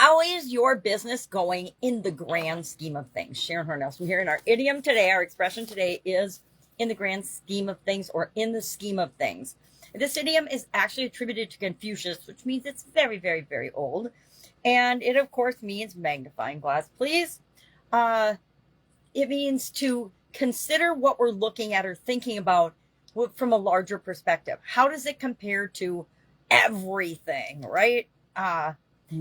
How is your business going in the grand scheme of things? Sharon Horne-Ellstrom here, and our idiom today, our expression today is in the grand scheme of things, or in the scheme of things. This idiom is actually attributed to Confucius, which means it's very, very, very old. And it, of course, means magnifying glass, please. It means to consider what we're looking at or thinking about from a larger perspective. How does it compare to everything, right?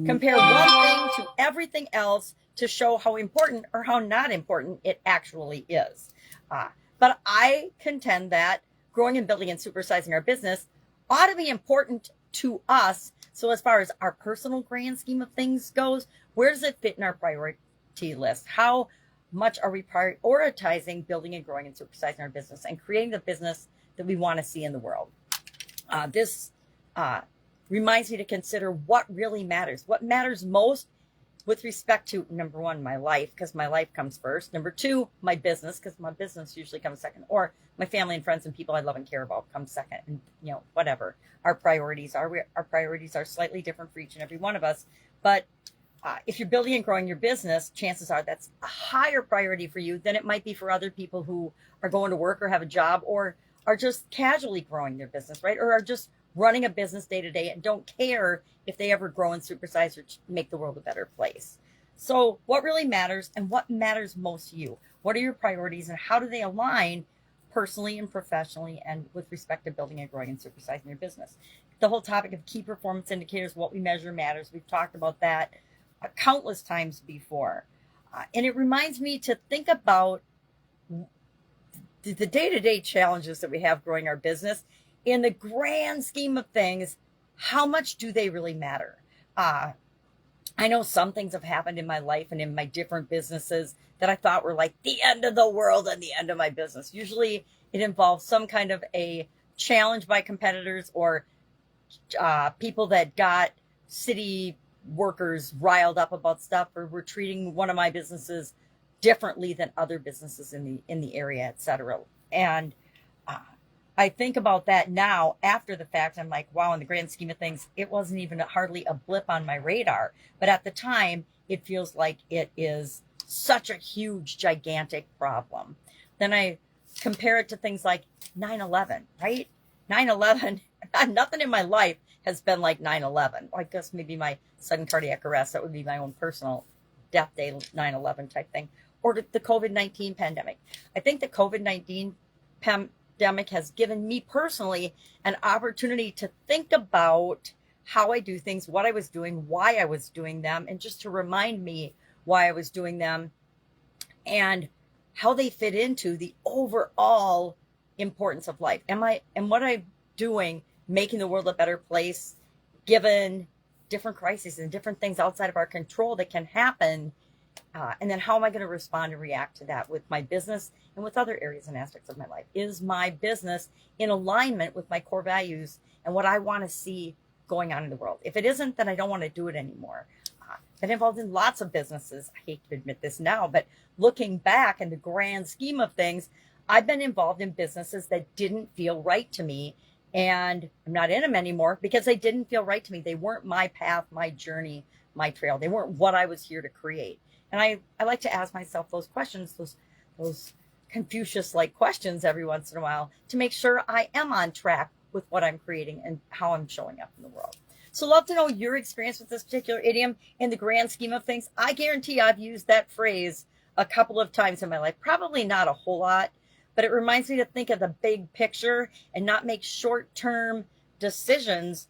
Compare one thing to everything else to show how important or how not important it actually is. But I contend that growing and building and supersizing our business ought to be important to us. So as far as our personal grand scheme of things goes, where does it fit in our priority list? How much are we prioritizing building and growing and supersizing our business and creating the business that we want to see in the world? This reminds me to consider what really matters. What matters most with respect to, number one, my life, because my life comes first. Number two, my business, because my business usually comes second. Or my family and friends and people I love and care about come second. And, whatever our priorities are. Our priorities are slightly different for each and every one of us. But if you're building and growing your business, chances are that's a higher priority for you than it might be for other people who are going to work or have a job or are just casually growing their business, right? Or are just running a business day to day and don't care if they ever grow and supersize or make the world a better place. So what really matters and what matters most to you? What are your priorities and how do they align personally and professionally and with respect to building and growing and supersizing your business? The whole topic of key performance indicators, what we measure matters. We've talked about that countless times before. And it reminds me to think about the day-to-day challenges that we have growing our business. In the grand scheme of things, how much do they really matter? I know some things have happened in my life and in my different businesses that I thought were like the end of the world and the end of my business. Usually it involves some kind of a challenge by competitors or people that got city workers riled up about stuff or were treating one of my businesses differently than other businesses in the area, etc. And I think about that now after the fact. I'm like, wow, in the grand scheme of things, it wasn't even hardly a blip on my radar. But at the time, it feels like it is such a huge, gigantic problem. Then I compare it to things like 9/11, right? 9/11, nothing in my life has been like 9/11. I guess maybe my sudden cardiac arrest, that would be my own personal death day 9/11 type thing. Or the COVID-19 pandemic. I think the COVID-19 pandemic has given me personally an opportunity to think about how I do things, what I was doing, why I was doing them, and just to remind me why I was doing them and how they fit into the overall importance of life. And what I'm doing making the world a better place, given different crises and different things outside of our control that can happen? And then how am I going to respond and react to that with my business and with other areas and aspects of my life? Is my business in alignment with my core values and what I want to see going on in the world? If it isn't, then I don't want to do it anymore. Been involved in lots of businesses. I hate to admit this now, but looking back in the grand scheme of things, I've been involved in businesses that didn't feel right to me. And I'm not in them anymore because they didn't feel right to me. They weren't my path, my journey, my trail. They weren't what I was here to create. And I like to ask myself those questions, those Confucius-like questions every once in a while to make sure I am on track with what I'm creating and how I'm showing up in the world. So love to know your experience with this particular idiom in the grand scheme of things. I guarantee I've used that phrase a couple of times in my life, probably not a whole lot, but it reminds me to think of the big picture and not make short-term decisions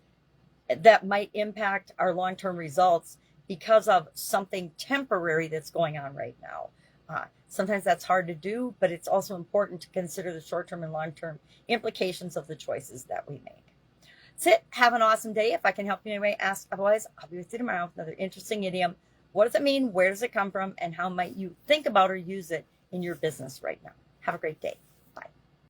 that might impact our long-term results because of something temporary that's going on right now. Sometimes that's hard to do, but it's also important to consider the short-term and long-term implications of the choices that we make. That's it. Have an awesome day. If I can help you in any way, ask. Otherwise, I'll be with you tomorrow with another interesting idiom. What does it mean? Where does it come from? And how might you think about or use it in your business right now? Have a great day.